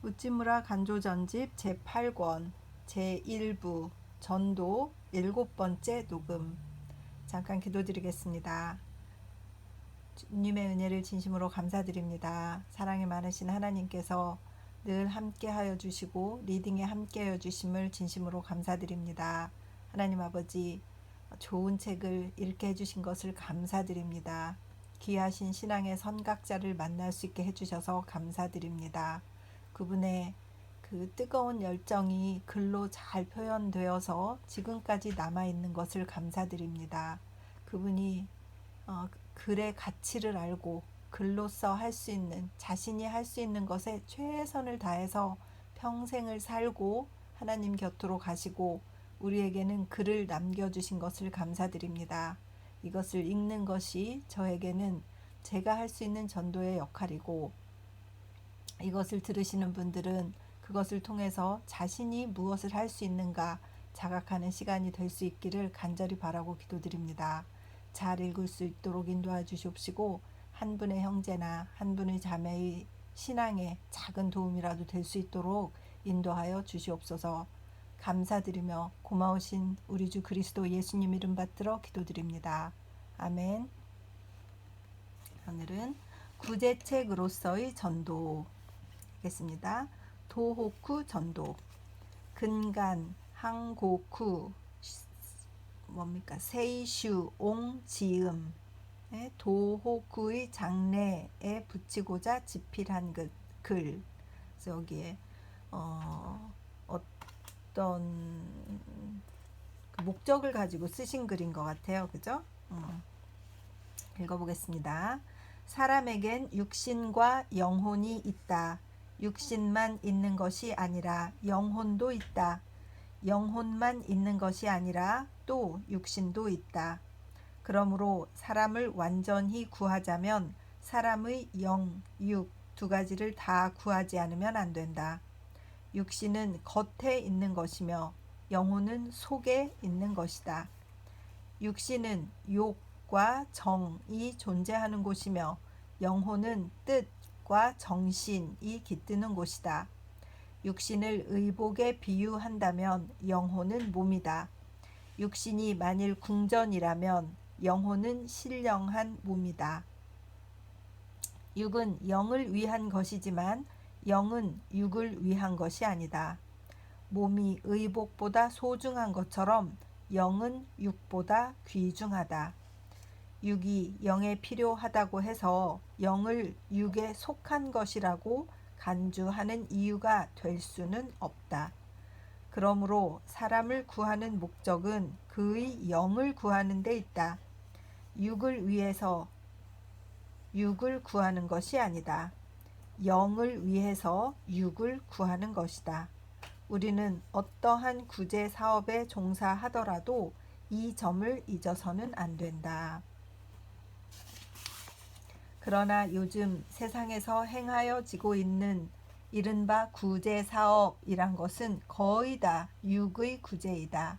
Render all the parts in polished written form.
우찌무라 간조전집 제8권 제1부 전도 7번째 녹음. 잠깐 기도드리겠습니다. 주님의 은혜를 진심으로 감사드립니다. 사랑이 많으신 하나님께서 늘 함께하여 주시고 리딩에 함께하여 주심을 진심으로 감사드립니다. 하나님 아버지, 좋은 책을 읽게 해주신 것을 감사드립니다. 귀하신 신앙의 선각자를 만날 수 있게 해주셔서 감사드립니다. 그분의 그 뜨거운 열정이 글로 잘 표현되어서 지금까지 남아있는 것을 감사드립니다. 그분이 글의 가치를 알고 글로써 할 수 있는, 자신이 할 수 있는 것에 최선을 다해서 평생을 살고 하나님 곁으로 가시고 우리에게는 글을 남겨주신 것을 감사드립니다. 이것을 읽는 것이 저에게는 제가 할 수 있는 전도의 역할이고, 이것을 들으시는 분들은 그것을 통해서 자신이 무엇을 할 수 있는가 자각하는 시간이 될 수 있기를 간절히 바라고 기도드립니다. 잘 읽을 수 있도록 인도해 주시옵시고, 한 분의 형제나 한 분의 자매의 신앙에 작은 도움이라도 될 수 있도록 인도하여 주시옵소서. 감사드리며 고마우신 우리 주 그리스도 예수님 이름 받들어 기도드립니다. 아멘. 오늘은 구제책으로서의 전도 하겠습니다. 도호쿠 전도. 근간, 항고쿠, 세이슈, 옹, 지음. 도호쿠의 장래에 붙이고자 집필한 글. 그래서 여기에 어떤 목적을 가지고 쓰신 글인 것 같아요. 그죠? 읽어보겠습니다. 사람에겐 육신과 영혼이 있다. 육신만 있는 것이 아니라 영혼도 있다. 영혼만 있는 것이 아니라 또 육신도 있다. 그러므로 사람을 완전히 구하자면 사람의 영, 육 두 가지를 다 구하지 않으면 안 된다. 육신은 겉에 있는 것이며 영혼은 속에 있는 것이다. 육신은 욕과 정이 존재하는 곳이며 영혼은 뜻과 정신이 깃드는 곳이다. 육신을 의복에 비유한다면 영혼은 몸이다. 육신이 만일 궁전이라면 영혼은 신령한 몸이다. 육은 영을 위한 것이지만 영은 육을 위한 것이 아니다. 몸이 의복보다 소중한 것처럼 영은 육보다 귀중하다. 육이 영에 필요하다고 해서 영을 육에 속한 것이라고 간주하는 이유가 될 수는 없다. 그러므로 사람을 구하는 목적은 그의 영을 구하는 데 있다. 육을 위해서 육을 구하는 것이 아니다. 영을 위해서 육을 구하는 것이다. 우리는 어떠한 구제 사업에 종사하더라도 이 점을 잊어서는 안 된다. 그러나 요즘 세상에서 행하여지고 있는 이른바 구제 사업이란 것은 거의 다 육의 구제이다.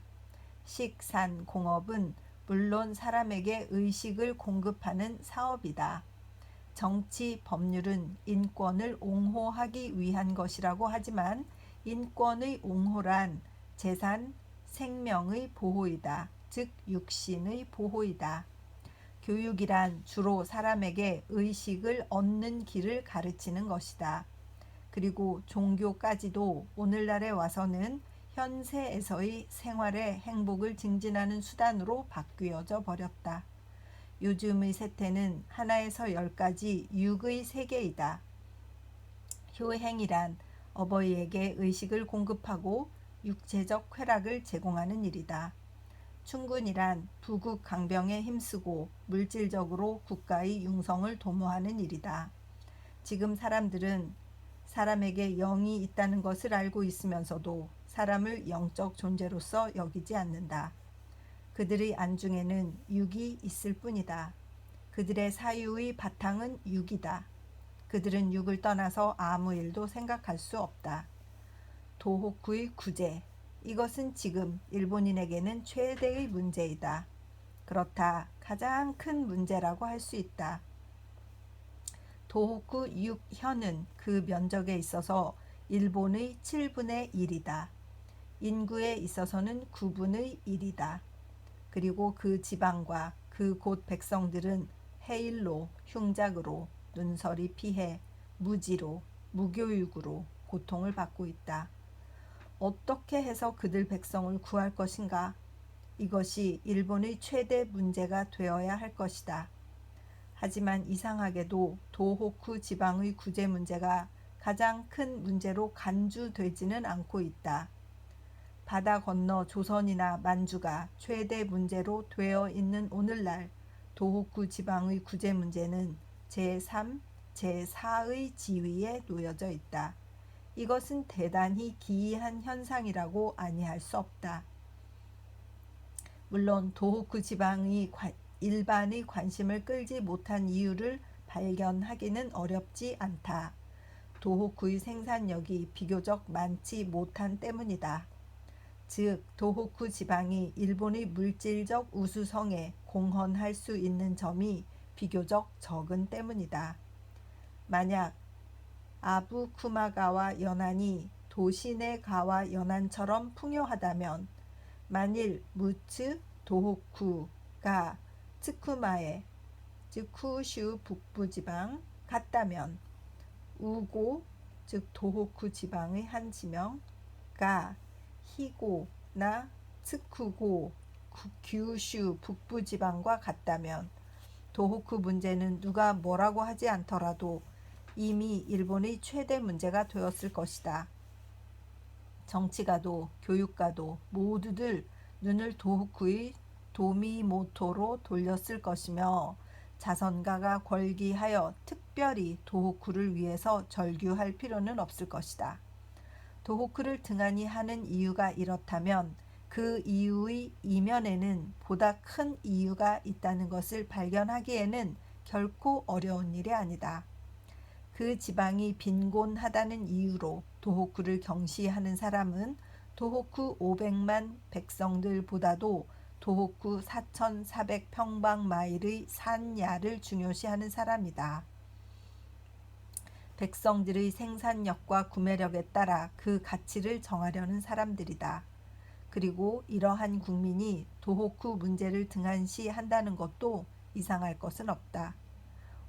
식산 공업은 물론 사람에게 의식을 공급하는 사업이다. 정치 법률은 인권을 옹호하기 위한 것이라고 하지만 인권의 옹호란 재산, 생명의 보호이다. 즉 육신의 보호이다. 교육이란 주로 사람에게 의식을 얻는 길을 가르치는 것이다. 그리고 종교까지도 오늘날에 와서는 현세에서의 생활의 행복을 증진하는 수단으로 바뀌어져 버렸다. 요즘의 세태는 하나에서 10가지 육의 세계이다. 효행이란 어버이에게 의식을 공급하고 육체적 쾌락을 제공하는 일이다. 충군이란 부국 강병에 힘쓰고 물질적으로 국가의 융성을 도모하는 일이다. 지금 사람들은 사람에게 영이 있다는 것을 알고 있으면서도 사람을 영적 존재로서 여기지 않는다. 그들의 안중에는 육이 있을 뿐이다. 그들의 사유의 바탕은 육이다. 그들은 육을 떠나서 아무 일도 생각할 수 없다. 도호쿠의 구제. 이것은 지금 일본인에게는 최대의 문제이다. 그렇다. 가장 큰 문제라고 할 수 있다. 도호쿠 육현은 그 면적에 있어서 일본의 7분의 1이다. 인구에 있어서는 9분의 1이다. 그리고 그 지방과 그곳 백성들은 해일로, 흉작으로, 눈설이 피해, 무지로, 무교육으로 고통을 받고 있다. 어떻게 해서 그들 백성을 구할 것인가? 이것이 일본의 최대 문제가 되어야 할 것이다. 하지만 이상하게도 도호쿠 지방의 구제 문제가 가장 큰 문제로 간주되지는 않고 있다. 바다 건너 조선이나 만주가 최대 문제로 되어 있는 오늘날 도호쿠 지방의 구제 문제는 제3, 제4의 지위에 놓여져 있다. 이것은 대단히 기이한 현상이라고 아니할 수 없다. 물론 도호쿠 지방이 일반의 관심을 끌지 못한 이유를 발견하기는 어렵지 않다. 도호쿠의 생산력이 비교적 많지 못한 때문이다. 즉 도호쿠 지방이 일본의 물질적 우수성에 공헌할 수 있는 점이 비교적 적은 때문이다. 만약 아부쿠마가와 연안이 도시네가와 연안처럼 풍요하다면, 만일 무츠 도호쿠가 츠쿠마에 즉 쿠슈 북부지방 같다면, 우고 즉 도호쿠 지방의 한 지명가 히고나 츠쿠고 규슈 북부지방과 같다면 도호쿠 문제는 누가 뭐라고 하지 않더라도 이미 일본의 최대 문제가 되었을 것이다. 정치가도 교육가도 모두들 눈을 도호쿠의 도미모토로 돌렸을 것이며, 자선가가 권기하여 특별히 도호쿠를 위해서 절규할 필요는 없을 것이다. 도호쿠를 등한히 하는 이유가 이렇다면 그 이유의 이면에는 보다 큰 이유가 있다는 것을 발견하기에는 결코 어려운 일이 아니다. 그 지방이 빈곤하다는 이유로 도호쿠를 경시하는 사람은 도호쿠 500만 백성들보다도 도호쿠 4,400평방마일의 산야를 중요시하는 사람이다. 백성들의 생산력과 구매력에 따라 그 가치를 정하려는 사람들이다. 그리고 이러한 국민이 도호쿠 문제를 등한시한다는 것도 이상할 것은 없다.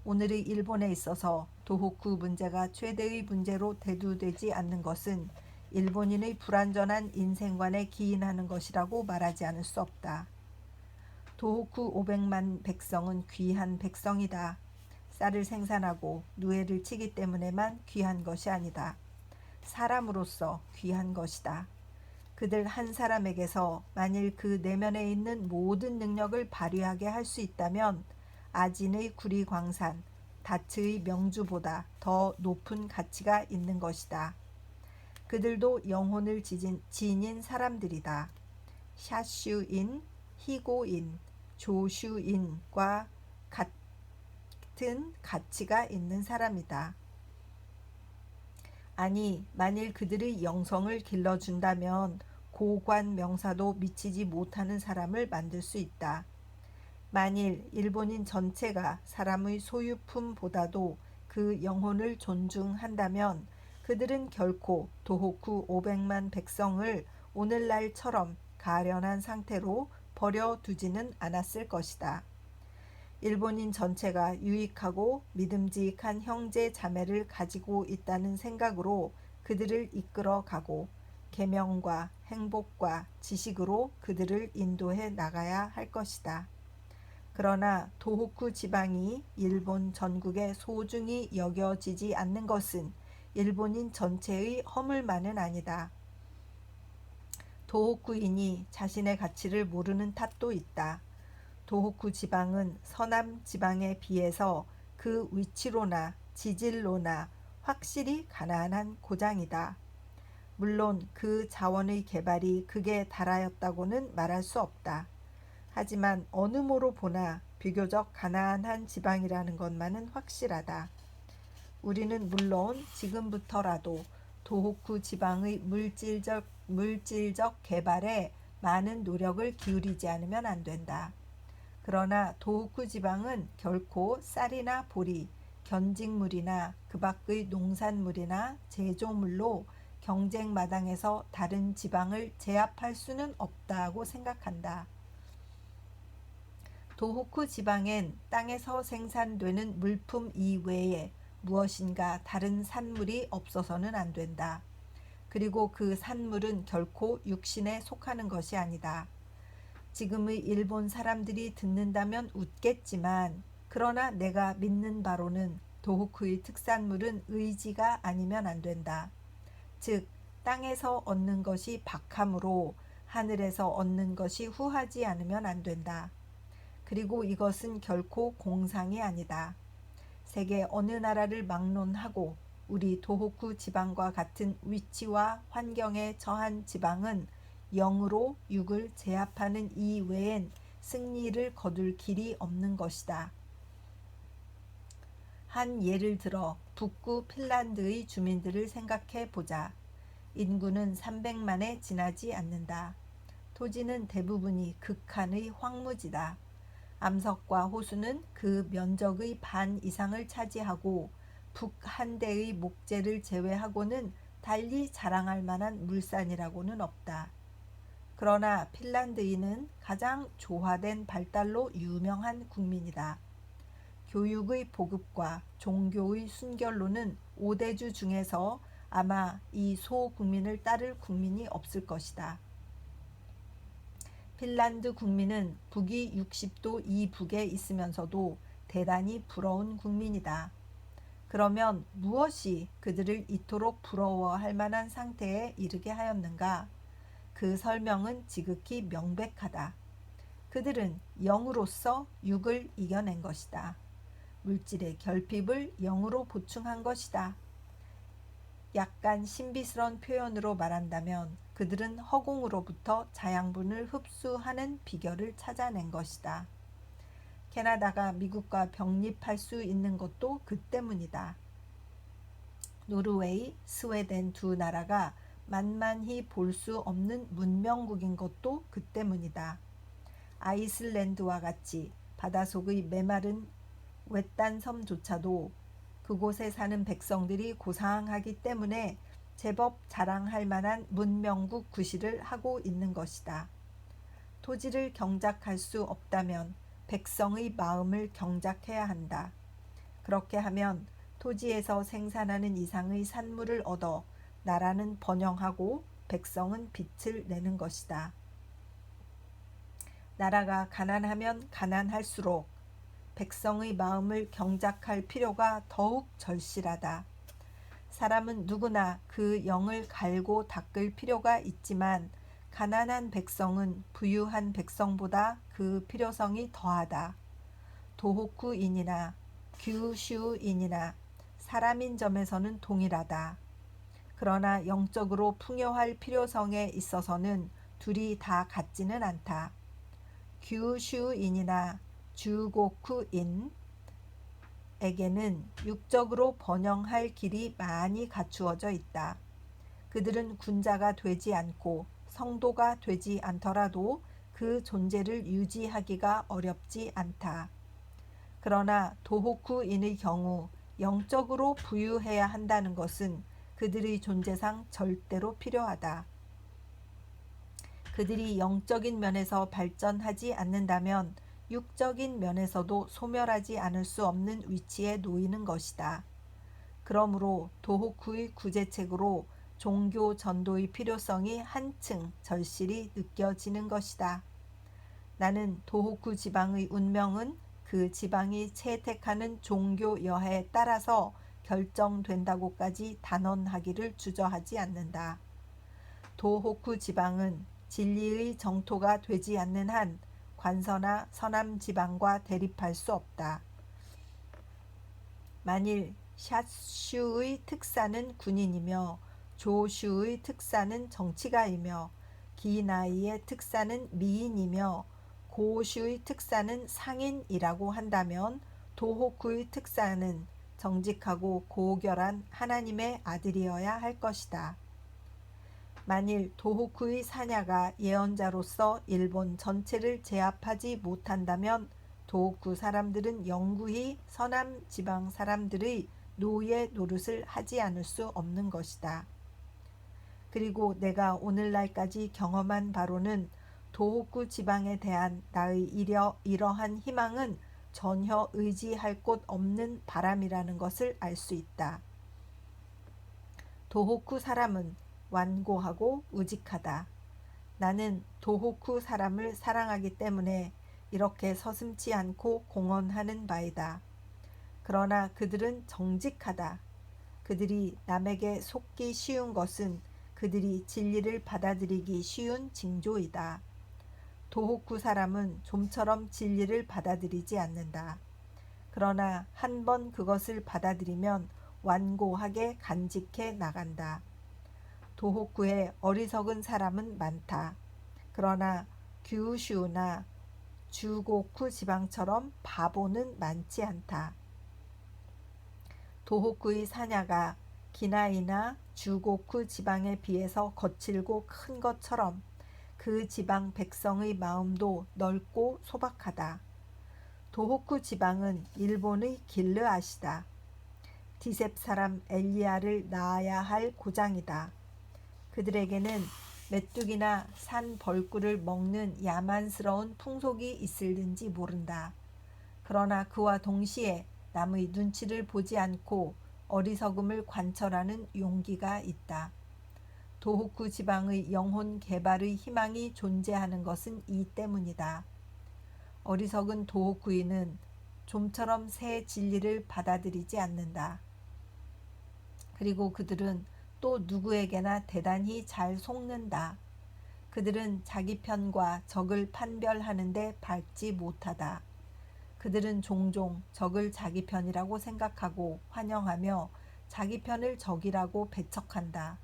오늘의 일본에 있어서 도호쿠 문제가 최대의 문제로 대두되지 않는 것은 일본인의 불완전한 인생관에 기인하는 것이라고 말하지 않을 수 없다. 도호쿠 500만 백성은 귀한 백성이다. 쌀을 생산하고 누에를 치기 때문에만 귀한 것이 아니다. 사람으로서 귀한 것이다. 그들 한 사람에게서 만일 그 내면에 있는 모든 능력을 발휘하게 할 수 있다면 아진의 구리광산, 다츠의 명주보다 더 높은 가치가 있는 것이다. 그들도 영혼을 지닌 사람들이다. 샤슈인, 히고인, 조슈인과 같은 가치가 있는 사람이다. 아니, 만일 그들의 영성을 길러준다면 고관 명사도 미치지 못하는 사람을 만들 수 있다. 만일 일본인 전체가 사람의 소유품보다도 그 영혼을 존중한다면 그들은 결코 도호쿠 500만 백성을 오늘날처럼 가련한 상태로 버려두지는 않았을 것이다. 일본인 전체가 유익하고 믿음직한 형제 자매를 가지고 있다는 생각으로 그들을 이끌어 가고 계명과 행복과 지식으로 그들을 인도해 나가야 할 것이다. 그러나 도호쿠 지방이 일본 전국에 소중히 여겨지지 않는 것은 일본인 전체의 허물만은 아니다. 도호쿠인이 자신의 가치를 모르는 탓도 있다. 도호쿠 지방은 서남 지방에 비해서 그 위치로나 지질로나 확실히 가난한 고장이다. 물론 그 자원의 개발이 극에 달하였다고는 말할 수 없다. 하지만 어느 모로 보나 비교적 가난한 지방이라는 것만은 확실하다. 우리는 물론 지금부터라도 도호쿠 지방의 물질적 개발에 많은 노력을 기울이지 않으면 안 된다. 그러나 도호쿠 지방은 결코 쌀이나 보리, 견직물이나 그 밖의 농산물이나 제조물로 경쟁 마당에서 다른 지방을 제압할 수는 없다고 생각한다. 도호쿠 지방엔 땅에서 생산되는 물품 이외에 무엇인가 다른 산물이 없어서는 안 된다. 그리고 그 산물은 결코 육신에 속하는 것이 아니다. 지금의 일본 사람들이 듣는다면 웃겠지만 그러나 내가 믿는 바로는 도호쿠의 특산물은 의지가 아니면 안 된다. 즉 땅에서 얻는 것이 박하므로 하늘에서 얻는 것이 후하지 않으면 안 된다. 그리고 이것은 결코 공상이 아니다. 세계 어느 나라를 막론하고 우리 도호쿠 지방과 같은 위치와 환경에 처한 지방은 영으로 육을 제압하는 이외엔 승리를 거둘 길이 없는 것이다. 한 예를 들어 북구 핀란드의 주민들을 생각해 보자. 인구는 300만에 지나지 않는다. 토지는 대부분이 극한의 황무지다. 암석과 호수는 그 면적의 반 이상을 차지하고 북한대의 목재를 제외하고는 달리 자랑할 만한 물산이라고는 없다. 그러나 핀란드인은 가장 조화된 발달로 유명한 국민이다. 교육의 보급과 종교의 순결로는 5대주 중에서 아마 이 소국민을 따를 국민이 없을 것이다. 핀란드 국민은 북위 60도 이북에 있으면서도 대단히 부러운 국민이다. 그러면 무엇이 그들을 이토록 부러워할 만한 상태에 이르게 하였는가? 그 설명은 지극히 명백하다. 그들은 영으로서 육을 이겨낸 것이다. 물질의 결핍을 영으로 보충한 것이다. 약간 신비스러운 표현으로 말한다면 그들은 허공으로부터 자양분을 흡수하는 비결을 찾아낸 것이다. 캐나다가 미국과 병립할 수 있는 것도 그 때문이다. 노르웨이, 스웨덴 두 나라가 만만히 볼 수 없는 문명국인 것도 그 때문이다. 아이슬란드와 같이 바다속의 메마른 외딴 섬조차도 그곳에 사는 백성들이 고상하기 때문에 제법 자랑할 만한 문명국 구실을 하고 있는 것이다. 토지를 경작할 수 없다면 백성의 마음을 경작해야 한다. 그렇게 하면 토지에서 생산하는 이상의 산물을 얻어 나라는 번영하고 백성은 빛을 내는 것이다. 나라가 가난하면 가난할수록 백성의 마음을 경작할 필요가 더욱 절실하다. 사람은 누구나 그 영을 갈고 닦을 필요가 있지만 가난한 백성은 부유한 백성보다 그 필요성이 더하다. 도호쿠인이나 규슈인이나 사람인 점에서는 동일하다. 그러나 영적으로 풍요할 필요성에 있어서는 둘이 다 같지는 않다. 규슈인이나 주고쿠인에게는 육적으로 번영할 길이 많이 갖추어져 있다. 그들은 군자가 되지 않고 성도가 되지 않더라도 그 존재를 유지하기가 어렵지 않다. 그러나 도호쿠인의 경우 영적으로 부유해야 한다는 것은 그들의 존재상 절대로 필요하다. 그들이 영적인 면에서 발전하지 않는다면 육적인 면에서도 소멸하지 않을 수 없는 위치에 놓이는 것이다. 그러므로 도호쿠의 구제책으로 종교 전도의 필요성이 한층 절실히 느껴지는 것이다. 나는 도호쿠 지방의 운명은 그 지방이 채택하는 종교 여해에 따라서 결정된다고까지 단언하기를 주저하지 않는다. 도호쿠 지방은 진리의 정토가 되지 않는 한 관서나 서남 지방과 대립할 수 없다. 만일 샤슈의 특사는 군인이며 조슈의 특사는 정치가이며 기나이의 특사는 미인이며 고슈의 특사는 상인이라고 한다면 도호쿠의 특사는 정직하고 고결한 하나님의 아들이어야 할 것이다. 만일 도호쿠의 사냐가 예언자로서 일본 전체를 제압하지 못한다면 도호쿠 사람들은 영구히 서남 지방 사람들의 노예 노릇을 하지 않을 수 없는 것이다. 그리고 내가 오늘날까지 경험한 바로는 도호쿠 지방에 대한 나의 이러한 희망은 전혀 의지할 곳 없는 바람이라는 것을 알 수 있다. 도호쿠 사람은 완고하고 우직하다. 나는 도호쿠 사람을 사랑하기 때문에 이렇게 서슴지 않고 공언하는 바이다. 그러나 그들은 정직하다. 그들이 남에게 속기 쉬운 것은 그들이 진리를 받아들이기 쉬운 징조이다. 도호쿠 사람은 좀처럼 진리를 받아들이지 않는다. 그러나 한 번 그것을 받아들이면 완고하게 간직해 나간다. 도호쿠에 어리석은 사람은 많다. 그러나 규슈나 주고쿠 지방처럼 바보는 많지 않다. 도호쿠의 사냐가 기나이나 주고쿠 지방에 비해서 거칠고 큰 것처럼 그 지방 백성의 마음도 넓고 소박하다. 도호쿠 지방은 일본의 길르앗이다. 디셉 사람 엘리야를 낳아야 할 고장이다. 그들에게는 메뚜기나 산 벌꿀을 먹는 야만스러운 풍속이 있을는지 모른다. 그러나 그와 동시에 남의 눈치를 보지 않고 어리석음을 관철하는 용기가 있다. 도호쿠 지방의 영혼 개발의 희망이 존재하는 것은 이 때문이다. 어리석은 도호쿠인은 좀처럼 새 진리를 받아들이지 않는다. 그리고 그들은 또 누구에게나 대단히 잘 속는다. 그들은 자기 편과 적을 판별하는데 밝지 못하다. 그들은 종종 적을 자기 편이라고 생각하고 환영하며 자기 편을 적이라고 배척한다.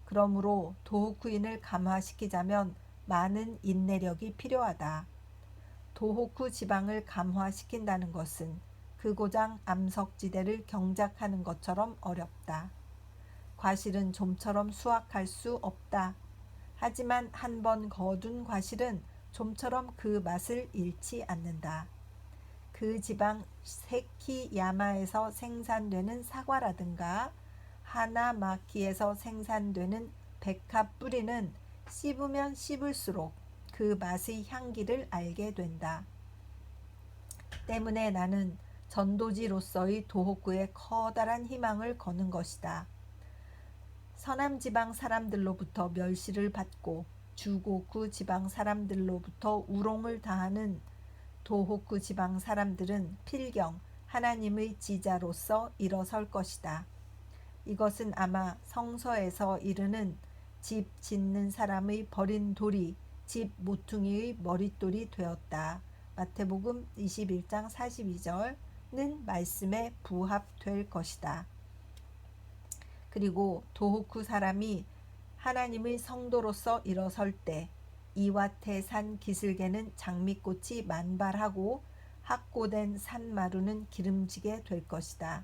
그러므로 도호쿠인을 감화시키자면 많은 인내력이 필요하다. 도호쿠 지방을 감화시킨다는 것은 그 고장 암석지대를 경작하는 것처럼 어렵다. 과실은 좀처럼 수확할 수 없다. 하지만 한 번 거둔 과실은 좀처럼 그 맛을 잃지 않는다. 그 지방 세키야마에서 생산되는 사과라든가 하나마키에서 생산되는 백합 뿌리는 씹으면 씹을수록 그 맛의 향기를 알게 된다. 때문에 나는 전도지로서의 도호쿠에 커다란 희망을 거는 것이다. 서남지방 사람들로부터 멸시를 받고 주고쿠 지방 사람들로부터 우롱을 당하는 도호쿠 지방 사람들은 필경 하나님의 지자로서 일어설 것이다. 이것은 아마 성서에서 이르는 집 짓는 사람의 버린 돌이 집 모퉁이의 머릿돌이 되었다. 마태복음 21장 42절는 말씀에 부합될 것이다. 그리고 도호쿠 사람이 하나님의 성도로서 일어설 때 이와테산 기슭에는 장미꽃이 만발하고 확고된 산마루는 기름지게 될 것이다.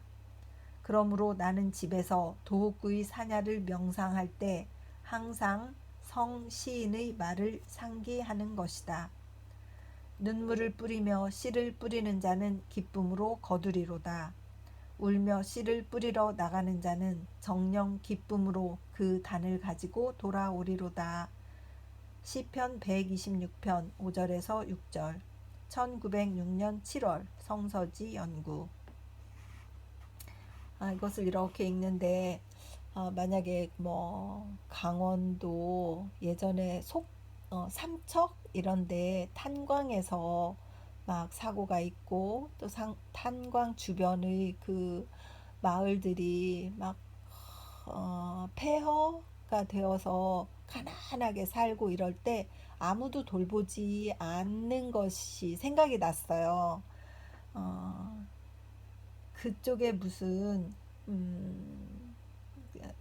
그러므로 나는 집에서 도호쿠의 사냐를 명상할 때 항상 성시인의 말을 상기하는 것이다. 눈물을 뿌리며 씨를 뿌리는 자는 기쁨으로 거두리로다. 울며 씨를 뿌리러 나가는 자는 정녕 기쁨으로 그 단을 가지고 돌아오리로다. 시편 126편 5절에서 6절 1906년 7월 성서지 연구. 이것을 이렇게 읽는데 만약에 강원도 예전에 삼척 이런데 탄광에서 막 사고가 있고 또 탄광 주변의 그 마을들이 막 폐허가 되어서 가난하게 살고 이럴 때 아무도 돌보지 않는 것이 생각이 났어요. 그쪽에 무슨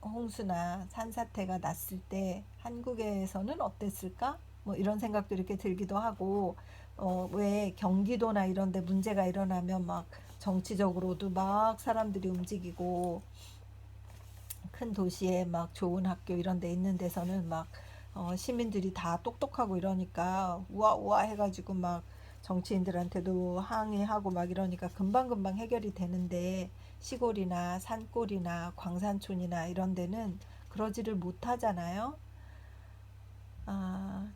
홍수나 산사태가 났을 때 한국에서는 어땠을까? 이런 생각도 이렇게 들기도 하고 왜 경기도나 이런 데 문제가 일어나면 막 정치적으로도 막 사람들이 움직이고 큰 도시에 막 좋은 학교 이런 데 있는 데서는 막 시민들이 다 똑똑하고 이러니까 우아우아 해가지고 막 정치인들한테도 항의하고 막 이러니까 금방금방 해결이 되는데 시골이나 산골이나 광산촌이나 이런 데는 그러지를 못하잖아요.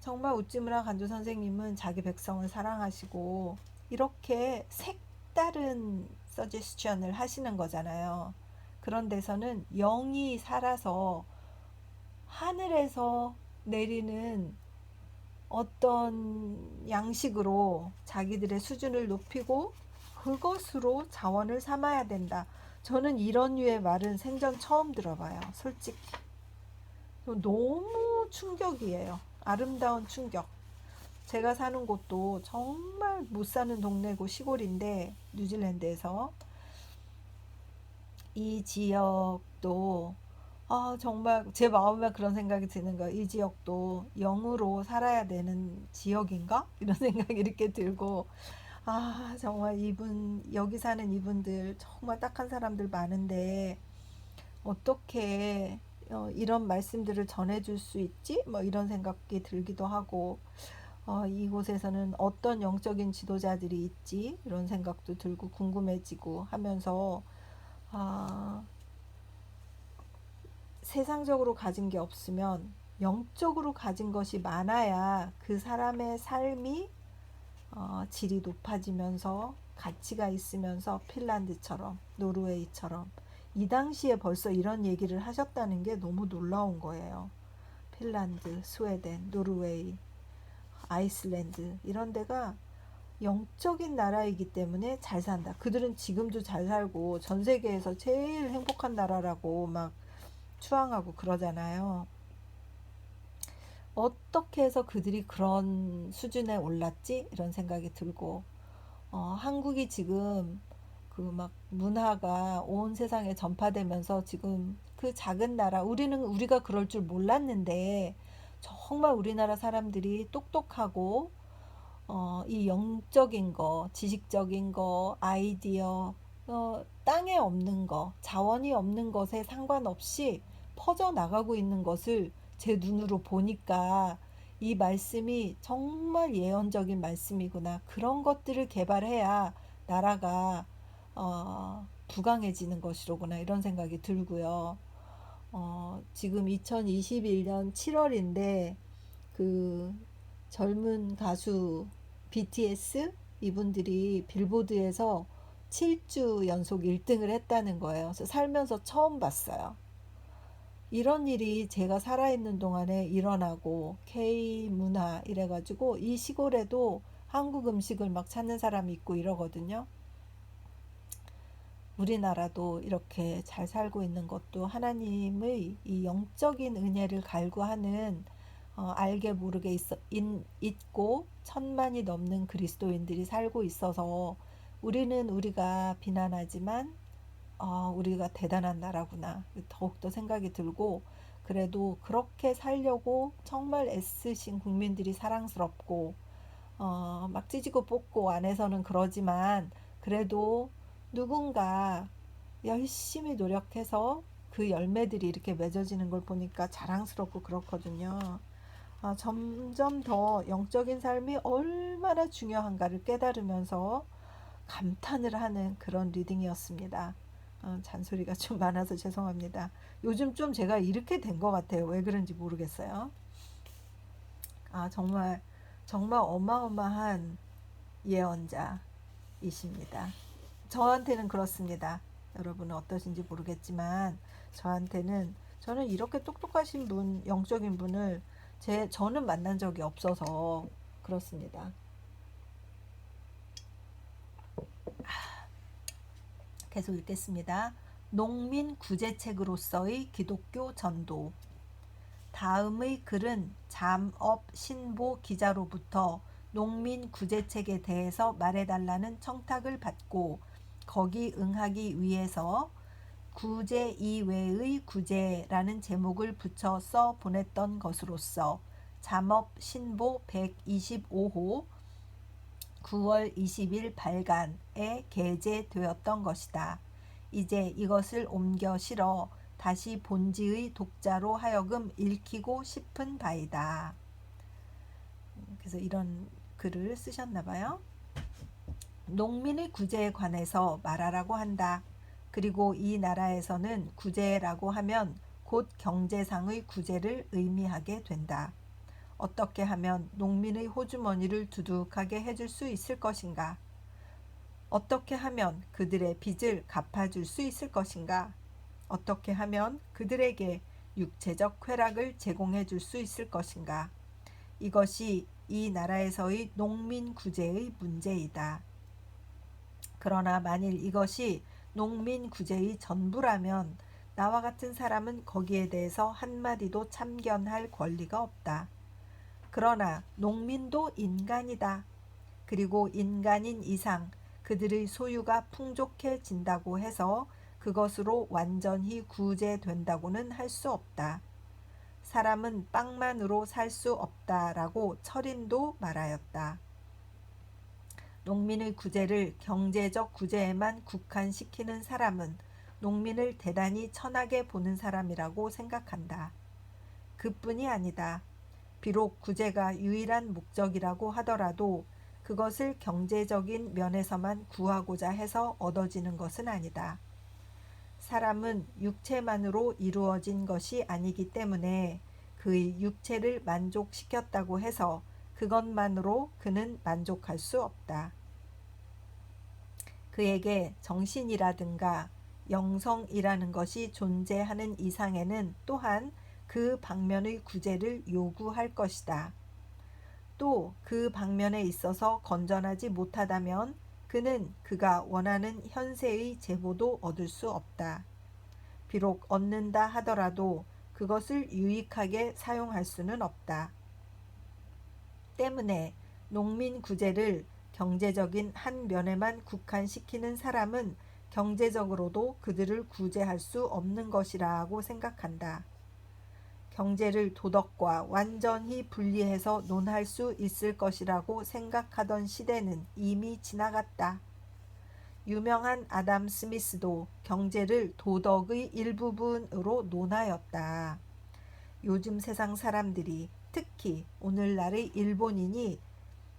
정말 우찌무라 간조 선생님은 자기 백성을 사랑하시고 이렇게 색다른 서제스션을 하시는 거잖아요. 그런 데서는 영이 살아서 하늘에서 내리는 어떤 양식으로 자기들의 수준을 높이고 그것으로 자원을 삼아야 된다. 저는 이런 류의 말은 생전 처음 들어봐요. 솔직히. 너무 충격이에요. 아름다운 충격. 제가 사는 곳도 정말 못 사는 동네고 시골인데 뉴질랜드에서 이 지역도 정말 제 마음에 그런 생각이 드는 거예요. 이 지역도 영으로 살아야 되는 지역인가? 이런 생각이 이렇게 들고 정말 여기 사는 이분들 정말 딱한 사람들 많은데 어떻게 이런 말씀들을 전해줄 수 있지? 뭐 이런 생각이 들기도 하고 이곳에서는 어떤 영적인 지도자들이 있지? 이런 생각도 들고 궁금해지고 하면서 아, 세상적으로 가진 게 없으면 영적으로 가진 것이 많아야 그 사람의 삶이 질이 높아지면서 가치가 있으면서 핀란드처럼 노르웨이처럼 이 당시에 벌써 이런 얘기를 하셨다는 게 너무 놀라운 거예요. 핀란드, 스웨덴, 노르웨이, 아이슬란드 이런 데가 영적인 나라이기 때문에 잘 산다. 그들은 지금도 잘 살고 전 세계에서 제일 행복한 나라라고 막 추앙하고 그러잖아요. 어떻게 해서 그들이 그런 수준에 올랐지? 이런 생각이 들고 한국이 지금 그 막 문화가 온 세상에 전파되면서 지금 그 작은 나라 우리가 그럴 줄 몰랐는데 정말 우리나라 사람들이 똑똑하고 이 영적인 거, 지식적인 거, 아이디어, 땅에 없는 거, 자원이 없는 것에 상관없이 퍼져나가고 있는 것을 제 눈으로 보니까 이 말씀이 정말 예언적인 말씀이구나. 그런 것들을 개발해야 나라가 부강해지는 것이로구나. 이런 생각이 들고요. 지금 2021년 7월인데 그 젊은 가수 BTS 이분들이 빌보드에서 7주 연속 1등을 했다는 거예요. 그래서 살면서 처음 봤어요. 이런 일이 제가 살아있는 동안에 일어나고 K 문화 이래가지고 이 시골에도 한국 음식을 막 찾는 사람이 있고 이러거든요. 우리나라도 이렇게 잘 살고 있는 것도 하나님의 이 영적인 은혜를 갈구하는 알게 모르게 있고 천만이 넘는 그리스도인들이 살고 있어서 우리는 우리가 비난하지만 우리가 대단한 나라구나 더욱더 생각이 들고 그래도 그렇게 살려고 정말 애쓰신 국민들이 사랑스럽고 막 찢고 뽑고 안에서는 그러지만 그래도 누군가 열심히 노력해서 그 열매들이 이렇게 맺어지는 걸 보니까 자랑스럽고 그렇거든요. 점점 더 영적인 삶이 얼마나 중요한가를 깨달으면서 감탄을 하는 그런 리딩이었습니다. 잔소리가 좀 많아서 죄송합니다. 요즘 좀 제가 이렇게 된 것 같아요. 왜 그런지 모르겠어요. 정말 정말 어마어마한 예언자이십니다. 저한테는 그렇습니다. 여러분은 어떠신지 모르겠지만 저는 이렇게 똑똑하신 분, 영적인 분을 저는 만난 적이 없어서 그렇습니다. 계속 읽겠습니다. 농민 구제책으로서의 기독교 전도. 다음의 글은 잠업 신보 기자로부터 농민 구제책에 대해서 말해달라는 청탁을 받고 거기 응하기 위해서 구제 이외의 구제라는 제목을 붙여 써 보냈던 것으로서 잠업 신보 125호 9월 20일 발간에 게재되었던 것이다. 이제 이것을 옮겨 실어 다시 본지의 독자로 하여금 읽히고 싶은 바이다. 그래서 이런 글을 쓰셨나 봐요. 농민의 구제에 관해서 말하라고 한다. 그리고 이 나라에서는 구제라고 하면 곧 경제상의 구제를 의미하게 된다. 어떻게 하면 농민의 호주머니를 두둑하게 해줄 수 있을 것인가? 어떻게 하면 그들의 빚을 갚아줄 수 있을 것인가? 어떻게 하면 그들에게 육체적 쾌락을 제공해 줄 수 있을 것인가? 이것이 이 나라에서의 농민 구제의 문제이다. 그러나 만일 이것이 농민 구제의 전부라면 나와 같은 사람은 거기에 대해서 한마디도 참견할 권리가 없다. 그러나 농민도 인간이다. 그리고 인간인 이상 그들의 소유가 풍족해진다고 해서 그것으로 완전히 구제된다고는 할 수 없다. 사람은 빵만으로 살 수 없다라고 철인도 말하였다. 농민의 구제를 경제적 구제에만 국한시키는 사람은 농민을 대단히 천하게 보는 사람이라고 생각한다. 그뿐이 아니다. 비록 구제가 유일한 목적이라고 하더라도 그것을 경제적인 면에서만 구하고자 해서 얻어지는 것은 아니다. 사람은 육체만으로 이루어진 것이 아니기 때문에 그의 육체를 만족시켰다고 해서 그것만으로 그는 만족할 수 없다. 그에게 정신이라든가 영성이라는 것이 존재하는 이상에는 또한 그 방면의 구제를 요구할 것이다. 또 그 방면에 있어서 건전하지 못하다면 그는 그가 원하는 현세의 제보도 얻을 수 없다. 비록 얻는다 하더라도 그것을 유익하게 사용할 수는 없다. 때문에 농민 구제를 경제적인 한 면에만 국한시키는 사람은 경제적으로도 그들을 구제할 수 없는 것이라고 생각한다. 경제를 도덕과 완전히 분리해서 논할 수 있을 것이라고 생각하던 시대는 이미 지나갔다. 유명한 아담 스미스도 경제를 도덕의 일부분으로 논하였다. 요즘 세상 사람들이 특히 오늘날의 일본인이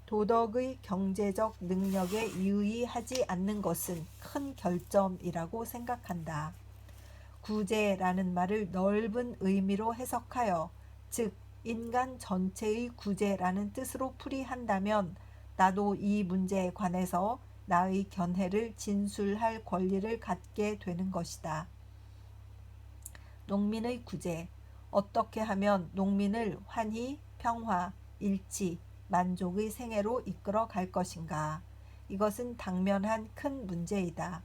도덕의 경제적 능력에 유의하지 않는 것은 큰 결점이라고 생각한다. 구제라는 말을 넓은 의미로 해석하여 즉 인간 전체의 구제라는 뜻으로 풀이한다면 나도 이 문제에 관해서 나의 견해를 진술할 권리를 갖게 되는 것이다. 농민의 구제. 어떻게 하면 농민을 환희, 평화, 일치, 만족의 생애로 이끌어 갈 것인가? 이것은 당면한 큰 문제이다.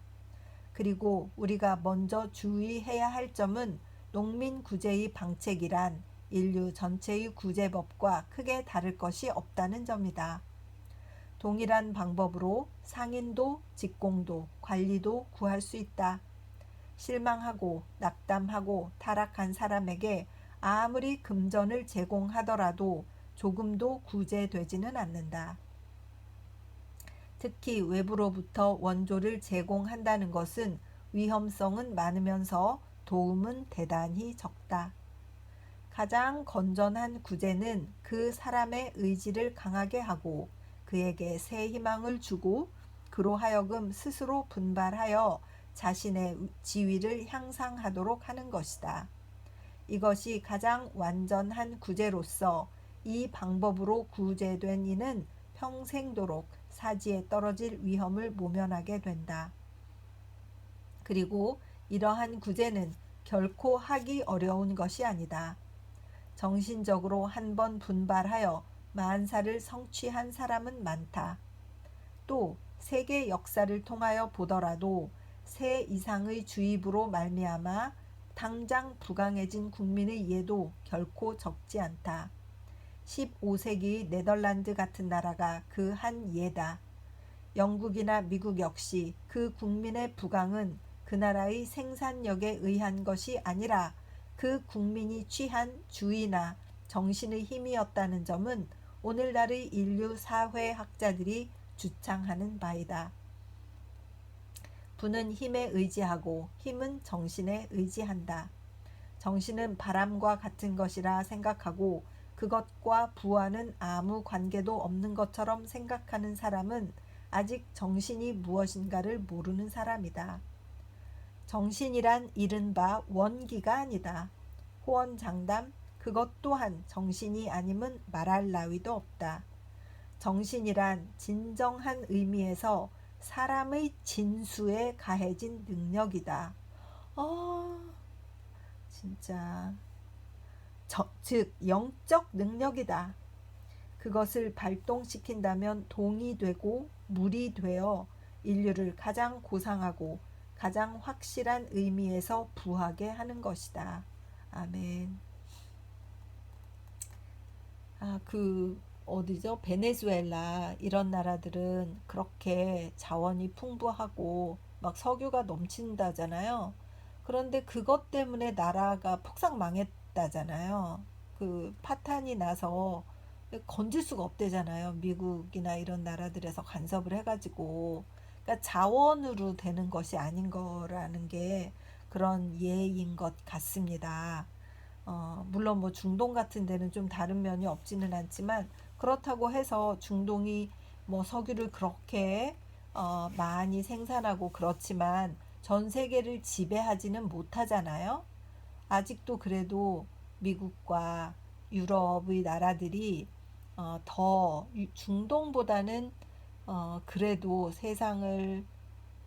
그리고 우리가 먼저 주의해야 할 점은 농민 구제의 방책이란 인류 전체의 구제법과 크게 다를 것이 없다는 점이다. 동일한 방법으로 상인도 직공도 관리도 구할 수 있다. 실망하고 낙담하고 타락한 사람에게 아무리 금전을 제공하더라도 조금도 구제되지는 않는다. 특히 외부로부터 원조를 제공한다는 것은 위험성은 많으면서 도움은 대단히 적다. 가장 건전한 구제는 그 사람의 의지를 강하게 하고 그에게 새 희망을 주고 그로 하여금 스스로 분발하여 자신의 지위를 향상하도록 하는 것이다. 이것이 가장 완전한 구제로서 이 방법으로 구제된 이는 평생도록 사지에 떨어질 위험을 모면하게 된다. 그리고 이러한 구제는 결코 하기 어려운 것이 아니다. 정신적으로 한번 분발하여 만사를 성취한 사람은 많다. 또 세계 역사를 통하여 보더라도 세 이상의 주입으로 말미암아 당장 부강해진 국민의 예도 결코 적지 않다. 15세기 네덜란드 같은 나라가 그 한 예다. 영국이나 미국 역시 그 국민의 부강은 그 나라의 생산력에 의한 것이 아니라 그 국민이 취한 주의나 정신의 힘이었다는 점은 오늘날의 인류 사회학자들이 주창하는 바이다. 부는 힘에 의지하고 힘은 정신에 의지한다. 정신은 바람과 같은 것이라 생각하고 그것과 부와는 아무 관계도 없는 것처럼 생각하는 사람은 아직 정신이 무엇인가를 모르는 사람이다. 정신이란 이른바 원기가 아니다. 호언장담 그것 또한 정신이 아님은 말할 나위도 없다. 정신이란 진정한 의미에서 사람의 진수에 가해진 능력이다. 진짜 즉 영적 능력이다. 그것을 발동시킨다면 동이 되고 물이 되어 인류를 가장 고상하고 가장 확실한 의미에서 부하게 하는 것이다. 아멘. 어디죠? 베네수엘라 이런 나라들은 그렇게 자원이 풍부하고 막 석유가 넘친다잖아요. 그런데 그것 때문에 나라가 폭삭 망했다잖아요. 그 파탄이 나서 건질 수가 없대잖아요. 미국이나 이런 나라들에서 간섭을 해가지고. 그러니까 자원으로 되는 것이 아닌 거라는 게 그런 예인 것 같습니다. 물론 뭐 중동 같은 데는 좀 다른 면이 없지는 않지만 그렇다고 해서 중동이 뭐 석유를 그렇게 많이 생산하고 그렇지만 전 세계를 지배하지는 못하잖아요. 아직도 그래도 미국과 유럽의 나라들이 더 중동보다는 그래도 세상을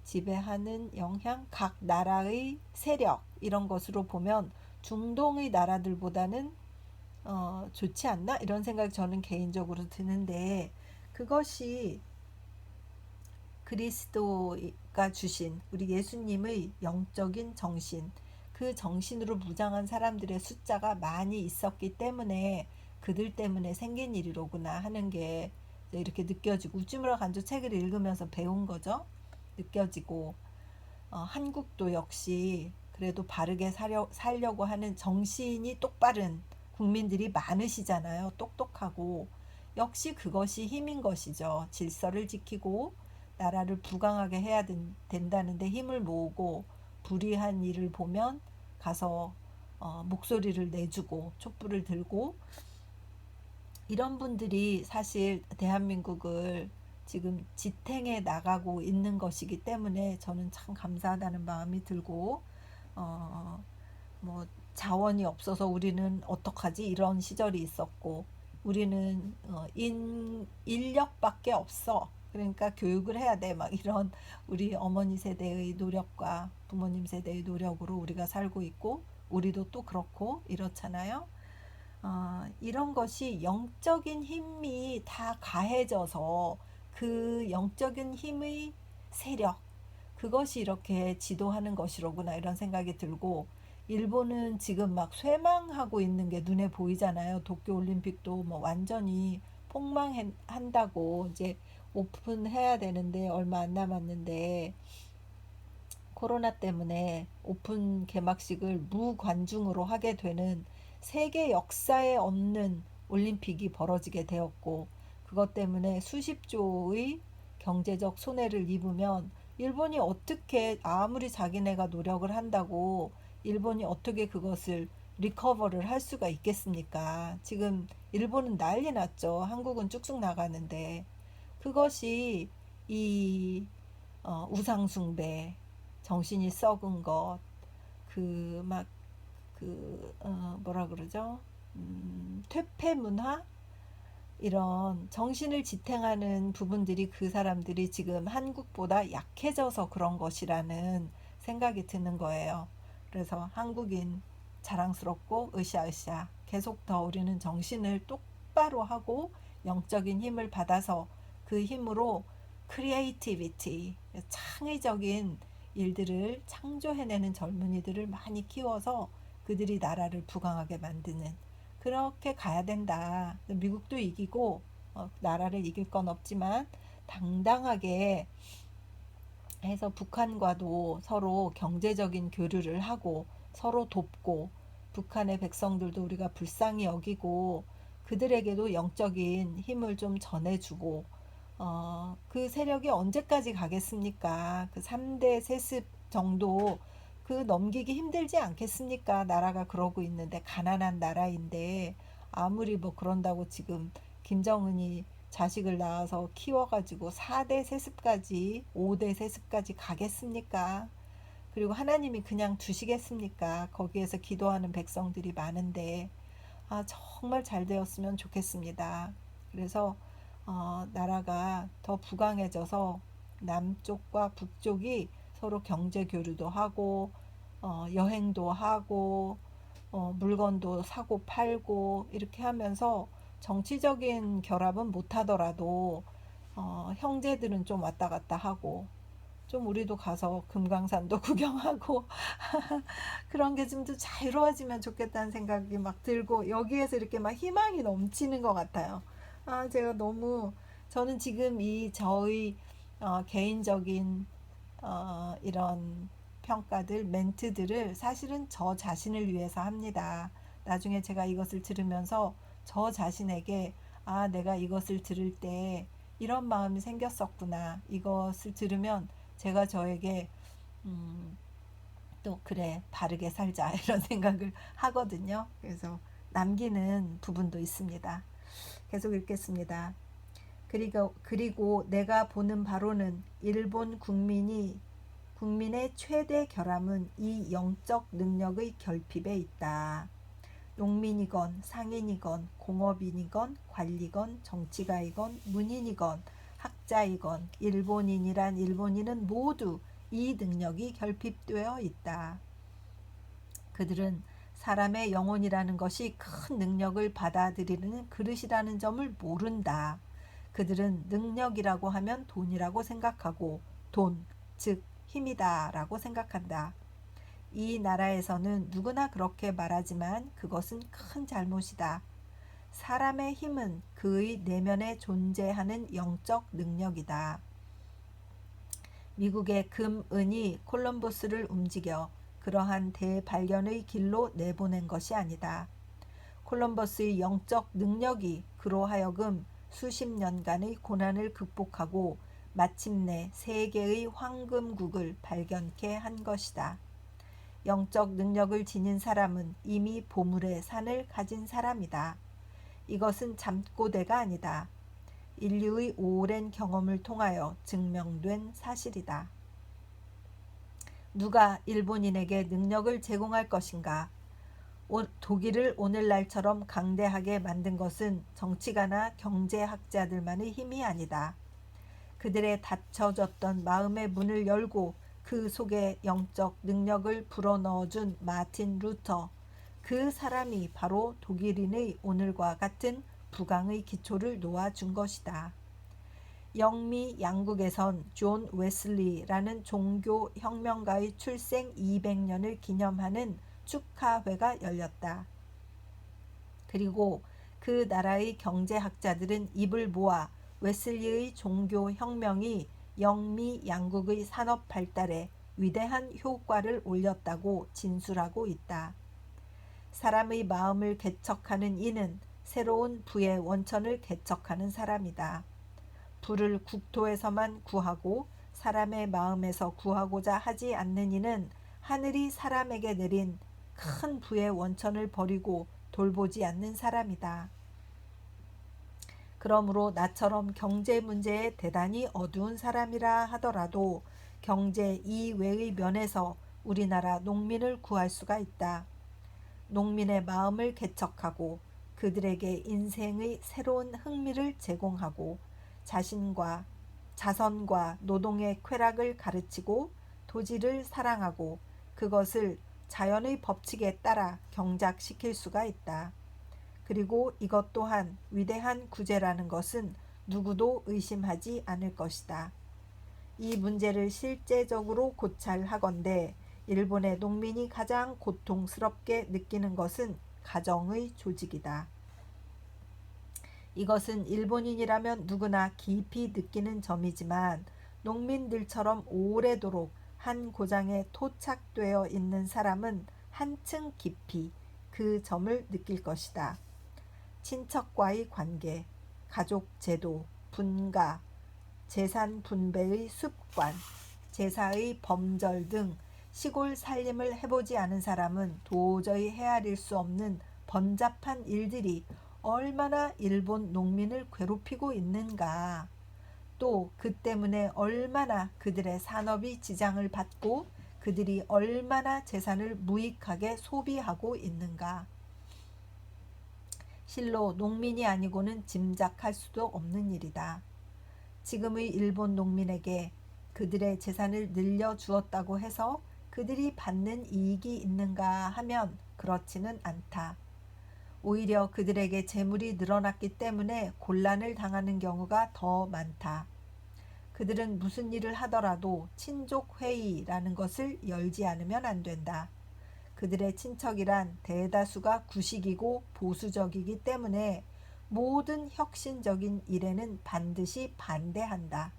지배하는 영향, 각 나라의 세력 이런 것으로 보면 중동의 나라들보다는 좋지 않나? 이런 생각이 저는 개인적으로 드는데 그것이 그리스도가 주신 우리 예수님의 영적인 정신, 그 정신으로 무장한 사람들의 숫자가 많이 있었기 때문에 그들 때문에 생긴 일이로구나 하는 게 이렇게 느껴지고 우찌무라 간조 책을 읽으면서 배운 거죠. 느껴지고 한국도 역시 그래도 바르게 살려고 하는 정신이 똑바른 국민들이 많으시잖아요. 똑똑하고 역시 그것이 힘인 것이죠. 질서를 지키고 나라를 부강하게 해야 된다는데 힘을 모으고 불의한 일을 보면 가서 목소리를 내주고 촛불을 들고 이런 분들이 사실 대한민국을 지금 지탱해 나가고 있는 것이기 때문에 저는 참 감사하다는 마음이 들고 뭐 자원이 없어서 우리는 어떡하지 이런 시절이 있었고 우리는 인력밖에 없어. 그러니까 교육을 해야 돼. 막 이런 우리 어머니 세대의 노력과 부모님 세대의 노력으로 우리가 살고 있고 우리도 또 그렇고 이렇잖아요. 이런 것이 영적인 힘이 다 가해져서 그 영적인 힘의 세력 그것이 이렇게 지도하는 것이로구나 이런 생각이 들고 일본은 지금 막 쇠망하고 있는 게 눈에 보이잖아요. 도쿄올림픽도 뭐 완전히 폭망한다고 이제 오픈해야 되는데 얼마 안 남았는데 코로나 때문에 오픈 개막식을 무관중으로 하게 되는 세계 역사에 없는 올림픽이 벌어지게 되었고 그것 때문에 수십조의 경제적 손해를 입으면 일본이 어떻게 아무리 자기네가 노력을 한다고 일본이 어떻게 그것을 리커버를 할 수가 있겠습니까? 지금 일본은 난리 났죠. 한국은 쭉쭉 나가는데 그것이 이 우상숭배, 정신이 썩은 것, 그 막 뭐라 그러죠? 퇴폐 문화 이런 정신을 지탱하는 부분들이 그 사람들이 지금 한국보다 약해져서 그런 것이라는 생각이 드는 거예요. 그래서 한국인 자랑스럽고 으쌰으쌰 계속 더 우리는 정신을 똑바로 하고 영적인 힘을 받아서 그 힘으로 크리에이티비티 창의적인 일들을 창조해내는 젊은이들을 많이 키워서 그들이 나라를 부강하게 만드는 그렇게 가야 된다. 미국도 이기고 나라를 이길 건 없지만 당당하게 해서 북한과도 서로 경제적인 교류를 하고 서로 돕고 북한의 백성들도 우리가 불쌍히 여기고 그들에게도 영적인 힘을 좀 전해주고 그 세력이 언제까지 가겠습니까? 그 3대 세습 정도 그 넘기기 힘들지 않겠습니까? 나라가 그러고 있는데 가난한 나라인데 아무리 뭐 그런다고 지금 김정은이 자식을 낳아서 키워가지고 4대 세습까지 5대 세습까지 가겠습니까? 그리고 하나님이 그냥 두시겠습니까? 거기에서 기도하는 백성들이 많은데 정말 잘 되었으면 좋겠습니다. 그래서 나라가 더 부강해져서 남쪽과 북쪽이 서로 경제 교류도 하고 여행도 하고 물건도 사고 팔고 이렇게 하면서 정치적인 결합은 못하더라도 형제들은 좀 왔다 갔다 하고 좀 우리도 가서 금강산도 구경하고 그런 게 좀 더 자유로워지면 좋겠다는 생각이 막 들고 여기에서 이렇게 막 희망이 넘치는 것 같아요. 제가 너무 저는 지금 이 저의 개인적인 이런 평가들 멘트들을 사실은 저 자신을 위해서 합니다. 나중에 제가 이것을 들으면서 저 자신에게 내가 이것을 들을 때 이런 마음이 생겼었구나. 이것을 들으면 제가 저에게 또 그래 바르게 살자 이런 생각을 하거든요. 그래서 남기는 부분도 있습니다. 계속 읽겠습니다. 그리고 내가 보는 바로는 일본 국민의 최대 결함은 이 영적 능력의 결핍에 있다. 농민이건 상인이건 공업인이건 관리건 정치가이건 문인이건 학자이건 일본인이란 일본인은 모두 이 능력이 결핍되어 있다. 그들은 사람의 영혼이라는 것이 큰 능력을 받아들이는 그릇이라는 점을 모른다. 그들은 능력이라고 하면 돈이라고 생각하고 돈, 즉 힘이다 라고 생각한다. 이 나라에서는 누구나 그렇게 말하지만 그것은 큰 잘못이다. 사람의 힘은 그의 내면에 존재하는 영적 능력이다. 미국의 금, 은이 콜럼버스를 움직여 그러한 대발견의 길로 내보낸 것이 아니다. 콜럼버스의 영적 능력이 그로 하여금 수십 년간의 고난을 극복하고 마침내 세계의 황금국을 발견케 한 것이다. 영적 능력을 지닌 사람은 이미 보물의 산을 가진 사람이다. 이것은 잠꼬대가 아니다. 인류의 오랜 경험을 통하여 증명된 사실이다. 누가 일본인에게 능력을 제공할 것인가? 독일을 오늘날처럼 강대하게 만든 것은 정치가나 경제학자들만의 힘이 아니다. 그들의 닫혀졌던 마음의 문을 열고 그 속에 영적 능력을 불어넣어준 마틴 루터, 그 사람이 바로 독일인의 오늘과 같은 부강의 기초를 놓아준 것이다. 영미 양국에선 존 웨슬리라는 종교 혁명가의 출생 200년을 기념하는 축하회가 열렸다. 그리고 그 나라의 경제학자들은 입을 모아 웨슬리의 종교 혁명이 영미 양국의 산업 발달에 위대한 효과를 올렸다고 진술하고 있다. 사람의 마음을 개척하는 이는 새로운 부의 원천을 개척하는 사람이다. 부를 국토에서만 구하고 사람의 마음에서 구하고자 하지 않는 이는 하늘이 사람에게 내린 큰 부의 원천을 버리고 돌보지 않는 사람이다. 그러므로 나처럼 경제 문제에 대단히 어두운 사람이라 하더라도 경제 이외의 면에서 우리나라 농민을 구할 수가 있다. 농민의 마음을 개척하고 그들에게 인생의 새로운 흥미를 제공하고 자선과 노동의 쾌락을 가르치고 토지를 사랑하고 그것을 자연의 법칙에 따라 경작시킬 수가 있다. 그리고 이것 또한 위대한 구제라는 것은 누구도 의심하지 않을 것이다. 이 문제를 실제적으로 고찰하건대 일본의 농민이 가장 고통스럽게 느끼는 것은 가정의 조직이다. 이것은 일본인이라면 누구나 깊이 느끼는 점이지만 농민들처럼 오래도록 한 고장에 토착되어 있는 사람은 한층 깊이 그 점을 느낄 것이다. 친척과의 관계, 가족 제도, 분가, 재산 분배의 습관, 제사의 범절 등 시골 살림을 해보지 않은 사람은 도저히 헤아릴 수 없는 번잡한 일들이 얼마나 일본 농민을 괴롭히고 있는가. 또 그 때문에 얼마나 그들의 산업이 지장을 받고 그들이 얼마나 재산을 무익하게 소비하고 있는가. 실로 농민이 아니고는 짐작할 수도 없는 일이다. 지금의 일본 농민에게 그들의 재산을 늘려주었다고 해서 그들이 받는 이익이 있는가 하면 그렇지는 않다. 오히려 그들에게 재물이 늘어났기 때문에 곤란을 당하는 경우가 더 많다. 그들은 무슨 일을 하더라도 친족회의라는 것을 열지 않으면 안 된다. 그들의 친척이란 대다수가 구식이고 보수적이기 때문에 모든 혁신적인 일에는 반드시 반대한다.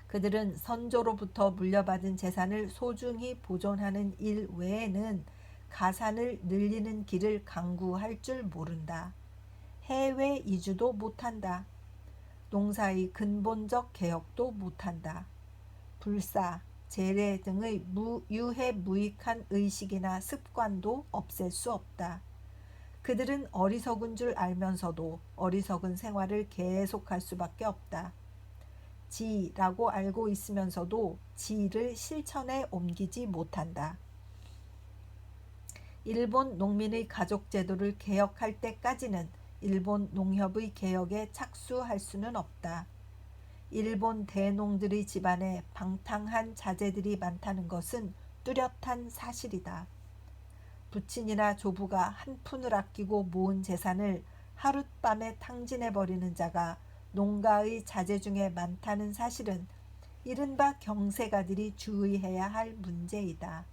그들은 선조로부터 물려받은 재산을 소중히 보존하는 일 외에는 가산을 늘리는 길을 강구할 줄 모른다. 해외 이주도 못한다. 농사의 근본적 개혁도 못한다. 불사, 재래 등의 유해무익한 의식이나 습관도 없앨 수 없다. 그들은 어리석은 줄 알면서도 어리석은 생활을 계속할 수밖에 없다. 지라고 알고 있으면서도 지를 실천에 옮기지 못한다. 일본 농민의 가족 제도를 개혁할 때까지는 일본 농협의 개혁에 착수할 수는 없다. 일본 대농들의 집안에 방탕한 자제들이 많다는 것은 뚜렷한 사실이다. 부친이나 조부가 한 푼을 아끼고 모은 재산을 하룻밤에 탕진해버리는 자가 농가의 자제 중에 많다는 사실은 이른바 경세가들이 주의해야 할 문제이다.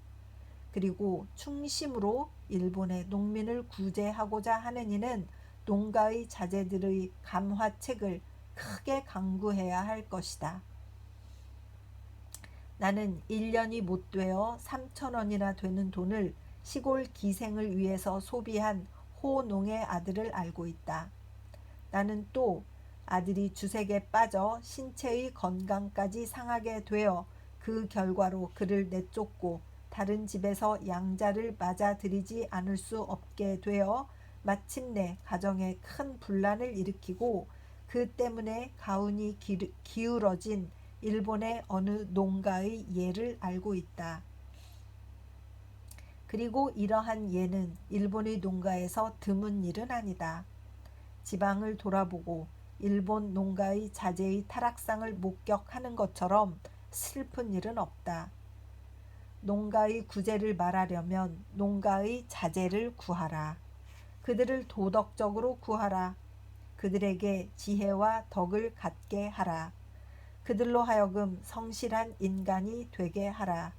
그리고 충심으로 일본의 농민을 구제하고자 하는 이는 농가의 자제들의 감화책을 크게 강구해야 할 것이다. 나는 1년이 못 되어 3,000원이나 되는 돈을 시골 기생을 위해서 소비한 호농의 아들을 알고 있다. 나는 또 아들이 주색에 빠져 신체의 건강까지 상하게 되어 그 결과로 그를 내쫓고 다른 집에서 양자를 맞아들이지 않을 수 없게 되어 마침내 가정에 큰 분란을 일으키고 그 때문에 가훈이 기울어진 일본의 어느 농가의 예를 알고 있다. 그리고 이러한 예는 일본의 농가에서 드문 일은 아니다. 지방을 돌아보고 일본 농가의 자재의 타락상을 목격하는 것처럼 슬픈 일은 없다. 농가의 구제를 말하려면 농가의 자재를 구하라. 그들을 도덕적으로 구하라. 그들에게 지혜와 덕을 갖게 하라. 그들로 하여금 성실한 인간이 되게 하라.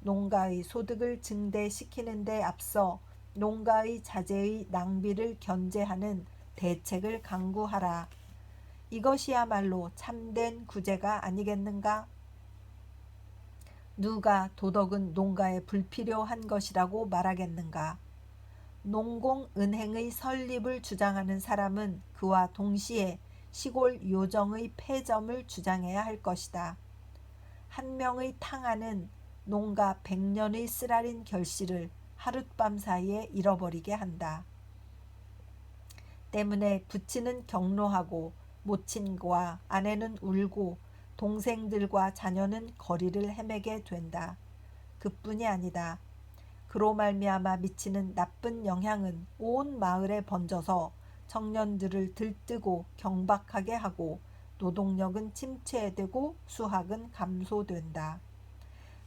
농가의 소득을 증대시키는 데 앞서 농가의 자재의 낭비를 견제하는 대책을 강구하라. 이것이야말로 참된 구제가 아니겠는가? 누가 도덕은 농가에 불필요한 것이라고 말하겠는가? 농공은행의 설립을 주장하는 사람은 그와 동시에 시골 요정의 폐점을 주장해야 할 것이다. 한 명의 탕아는 농가 100년의 쓰라린 결실을 하룻밤 사이에 잃어버리게 한다. 때문에 부친은 경로하고 모친과 아내는 울고 동생들과 자녀는 거리를 헤매게 된다. 그뿐이 아니다. 그로 말미암아 미치는 나쁜 영향은 온 마을에 번져서 청년들을 들뜨고 경박하게 하고 노동력은 침체되고 수학은 감소된다.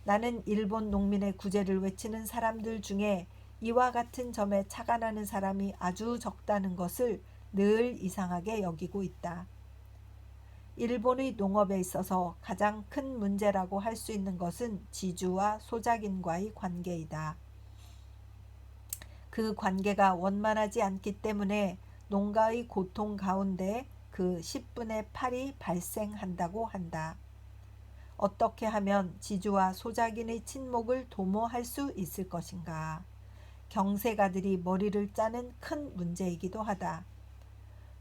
나는 일본 농민의 구제를 외치는 사람들 중에 이와 같은 점에 차가 나는 사람이 아주 적다는 것을 늘 이상하게 여기고 있다. 일본의 농업에 있어서 가장 큰 문제라고 할 수 있는 것은 지주와 소작인과의 관계이다. 그 관계가 원만하지 않기 때문에 농가의 고통 가운데 그 10분의 8이 발생한다고 한다. 어떻게 하면 지주와 소작인의 친목을 도모할 수 있을 것인가? 경세가들이 머리를 짜는 큰 문제이기도 하다.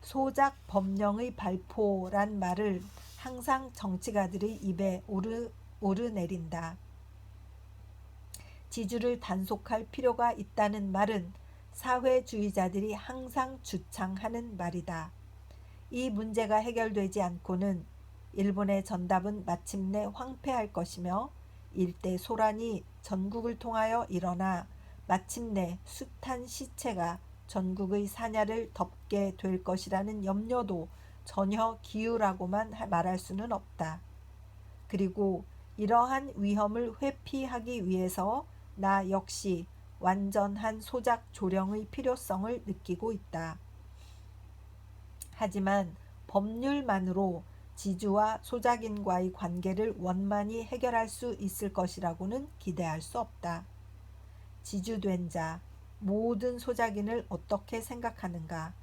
소작 법령의 발포란 말을 항상 정치가들의 입에 오르내린다. 지주를 단속할 필요가 있다는 말은 사회주의자들이 항상 주창하는 말이다. 이 문제가 해결되지 않고는 일본의 전답은 마침내 황폐할 것이며 일대 소란이 전국을 통하여 일어나 마침내 숱한 시체가 전국의 사냐를 덮게 될 것이라는 염려도 전혀 기우라고만 말할 수는 없다. 그리고 이러한 위험을 회피하기 위해서 나 역시 완전한 소작 조령의 필요성을 느끼고 있다. 하지만 법률만으로 지주와 소작인과의 관계를 원만히 해결할 수 있을 것이라고는 기대할 수 없다. 지주된 자, 모든 소작인을 어떻게 생각하는가?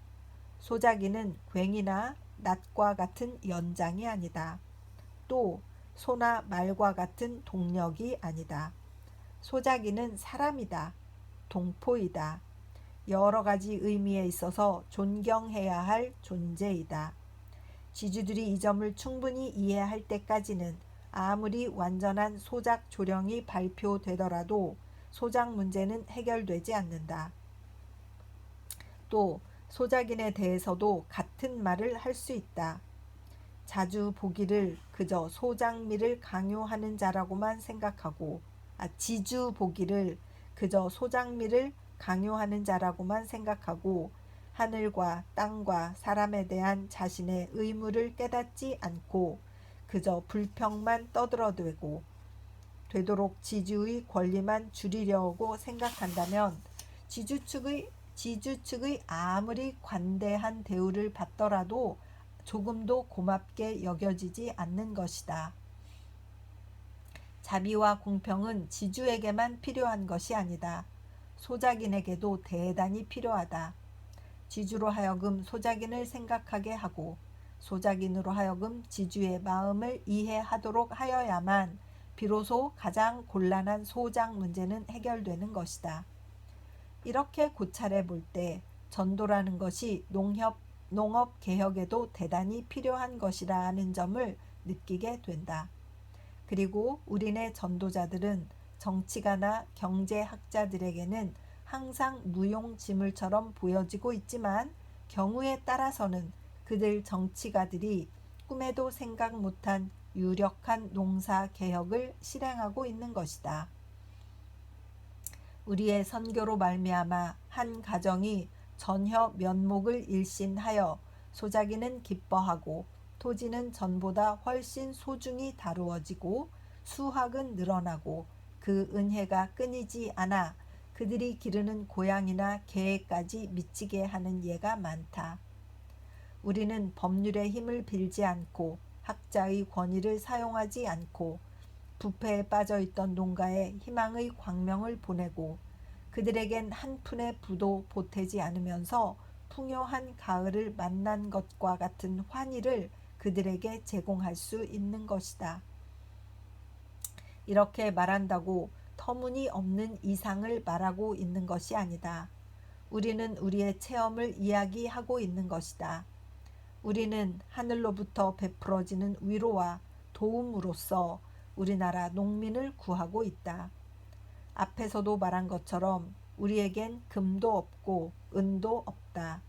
소작인은 괭이나 낫과 같은 연장이 아니다. 또 소나 말과 같은 동력이 아니다. 소작인은 사람이다. 동포이다. 여러 가지 의미에 있어서 존경해야 할 존재이다. 지주들이 이 점을 충분히 이해할 때까지는 아무리 완전한 소작 조령이 발표되더라도 소작 문제는 해결되지 않는다. 또 소작인에 대해서도 같은 말을 할 수 있다. 자주 보기를 그저 소장미를 강요하는 자라고만 생각하고 지주 보기를 그저 소장미를 강요하는 자라고만 생각하고 하늘과 땅과 사람에 대한 자신의 의무를 깨닫지 않고 그저 불평만 떠들어대고 되도록 지주의 권리만 줄이려고 생각한다면 지주 측의 아무리 관대한 대우를 받더라도 조금도 고맙게 여겨지지 않는 것이다. 자비와 공평은 지주에게만 필요한 것이 아니다. 소작인에게도 대단히 필요하다. 지주로 하여금 소작인을 생각하게 하고 소작인으로 하여금 지주의 마음을 이해하도록 하여야만 비로소 가장 곤란한 소작 문제는 해결되는 것이다. 이렇게 고찰해 볼 때 전도라는 것이 농업 개혁에도 대단히 필요한 것이라는 점을 느끼게 된다. 그리고 우리네 전도자들은 정치가나 경제학자들에게는 항상 무용지물처럼 보여지고 있지만 경우에 따라서는 그들 정치가들이 꿈에도 생각 못한 유력한 농사 개혁을 실행하고 있는 것이다. 우리의 선교로 말미암아 한 가정이 전혀 면목을 일신하여 소작이는 기뻐하고 토지는 전보다 훨씬 소중히 다루어지고 수확은 늘어나고 그 은혜가 끊이지 않아 그들이 기르는 고양이나 개까지 미치게 하는 예가 많다. 우리는 법률의 힘을 빌지 않고 학자의 권위를 사용하지 않고 부패에 빠져있던 농가에 희망의 광명을 보내고 그들에겐 한 푼의 부도 보태지 않으면서 풍요한 가을을 만난 것과 같은 환희를 그들에게 제공할 수 있는 것이다. 이렇게 말한다고 터무니없는 이상을 말하고 있는 것이 아니다. 우리는 우리의 체험을 이야기하고 있는 것이다. 우리는 하늘로부터 베풀어지는 위로와 도움으로써 우리나라 농민을 구하고 있다. 앞에서도 말한 것처럼 우리에겐 금도 없고 은도 없다.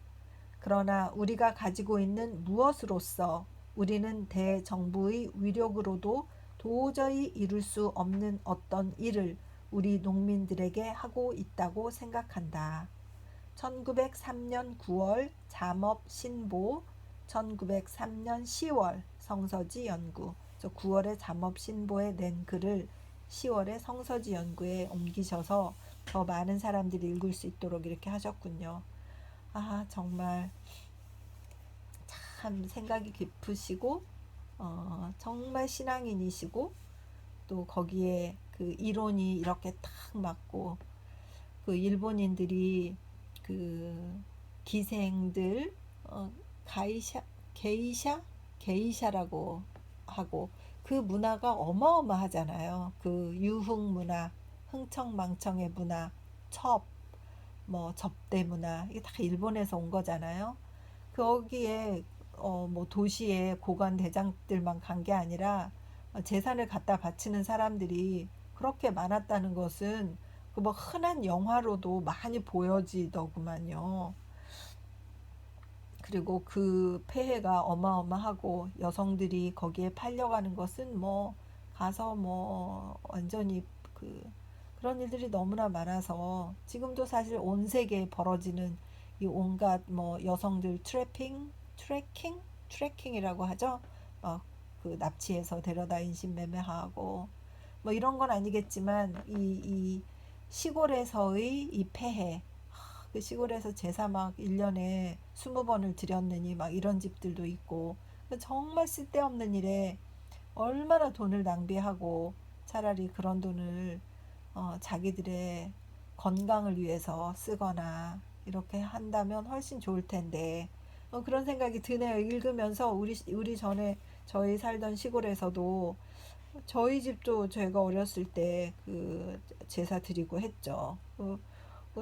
그러나 우리가 가지고 있는 무엇으로서 우리는 대정부의 위력으로도 도저히 이룰 수 없는 어떤 일을 우리 농민들에게 하고 있다고 생각한다. 1903년 9월 잠업신보, 1903년 10월 성서지 연구. 9월에 잠업신보에 낸 글을 10월에 성서지 연구에 옮기셔서 더 많은 사람들이 읽을 수 있도록 이렇게 하셨군요. 정말 참 생각이 깊으시고 정말 신앙인이시고 또 거기에 그 이론이 이렇게 탁 맞고 그 일본인들이 그 기생들 게이샤라고 하고 그 문화가 어마어마하잖아요. 그 유흥 문화, 흥청망청의 문화, 접대 문화 이게 다 일본에서 온 거잖아요. 거기에 도시의 고관 대장들만 간 게 아니라 재산을 갖다 바치는 사람들이 그렇게 많았다는 것은 뭐 흔한 영화로도 많이 보여지더구만요. 그리고 그 폐해가 어마어마하고 여성들이 거기에 팔려가는 것은 뭐 가서 뭐 완전히 그런 일들이 너무나 많아서 지금도 사실 온 세계에 벌어지는 이 온갖 뭐 여성들 트래킹이라고 하죠. 막 그 납치해서 데려다 인신매매하고 뭐 이런 건 아니겠지만 이 시골에서의 이 폐해, 그 시골에서 제사 막 1년에 20번을 드렸느니 막 이런 집들도 있고 정말 쓸데없는 일에 얼마나 돈을 낭비하고 차라리 그런 돈을 자기들의 건강을 위해서 쓰거나 이렇게 한다면 훨씬 좋을 텐데 그런 생각이 드네요. 읽으면서 우리 전에 저희 살던 시골에서도 저희 집도 제가 어렸을 때 그 제사 드리고 했죠.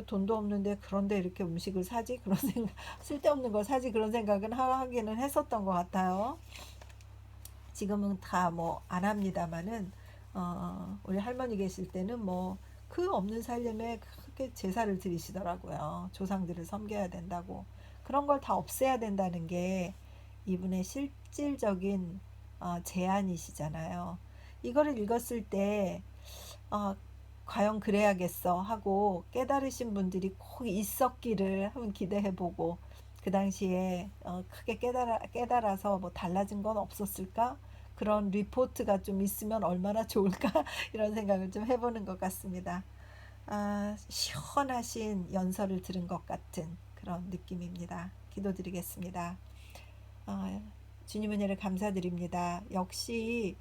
돈도 없는데 그런데 이렇게 음식을 사지 그런 생각 쓸데없는 걸 사지 그런 생각은 하기는 했었던 것 같아요. 지금은 다 뭐 안 합니다마는 우리 할머니 계실 때는 뭐 그 없는 살림에 그렇게 제사를 드리시더라고요. 조상들을 섬겨야 된다고. 그런 걸 다 없애야 된다는 게 이분의 실질적인 제안이시잖아요. 이거를 읽었을 때 어, 과연 그래야겠어 하고 깨달으신 분들이 꼭 있었기를 한번 기대해보고 그 당시에 크게 깨달아서 뭐 달라진 건 없었을까? 그런 리포트가 좀 있으면 얼마나 좋을까? 이런 생각을 좀 해보는 것 같습니다. 시원하신 연설을 들은 것 같은 그런 느낌입니다. 기도드리겠습니다. 어, 주님 은혜를 감사드립니다. 역시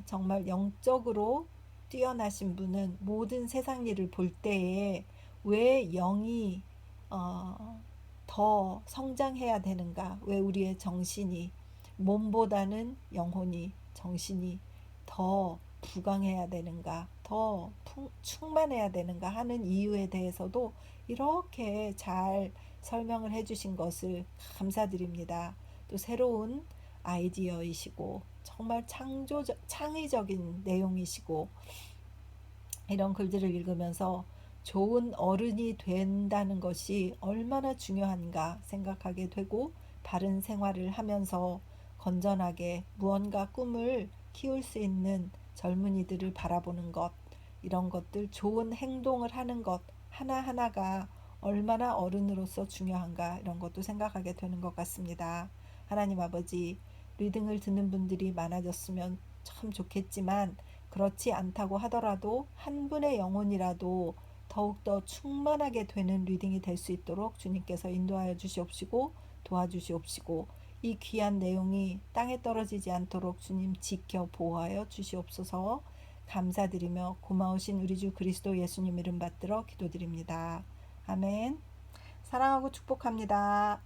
정말 영적으로 뛰어나신 분은 모든 세상 일을 볼 때에 왜 영이 어, 더 성장해야 되는가? 왜 우리의 정신이 몸보다는 영혼이 정신이 더 부강해야 되는가? 더 충만해야 되는가 하는 이유에 대해서도 이렇게 잘 설명을 해주신 것을 감사드립니다. 또 새로운 아이디어이시고 정말 창의적인 내용이시고 이런 글들을 읽으면서 좋은 어른이 된다는 것이 얼마나 중요한가 생각하게 되고 바른 생활을 하면서 건전하게 무언가 꿈을 키울 수 있는 젊은이들을 바라보는 것, 이런 것들 좋은 행동을 하는 것 하나하나가 얼마나 어른으로서 중요한가 이런 것도 생각하게 되는 것 같습니다. 하나님 아버지, 리딩을 듣는 분들이 많아졌으면 참 좋겠지만 그렇지 않다고 하더라도 한 분의 영혼이라도 더욱더 충만하게 되는 리딩이 될 수 있도록 주님께서 인도하여 주시옵시고 도와주시옵시고 이 귀한 내용이 땅에 떨어지지 않도록 주님 지켜 보호하여 주시옵소서. 감사드리며 고마우신 우리 주 그리스도 예수님 이름 받들어 기도드립니다. 아멘. 사랑하고 축복합니다.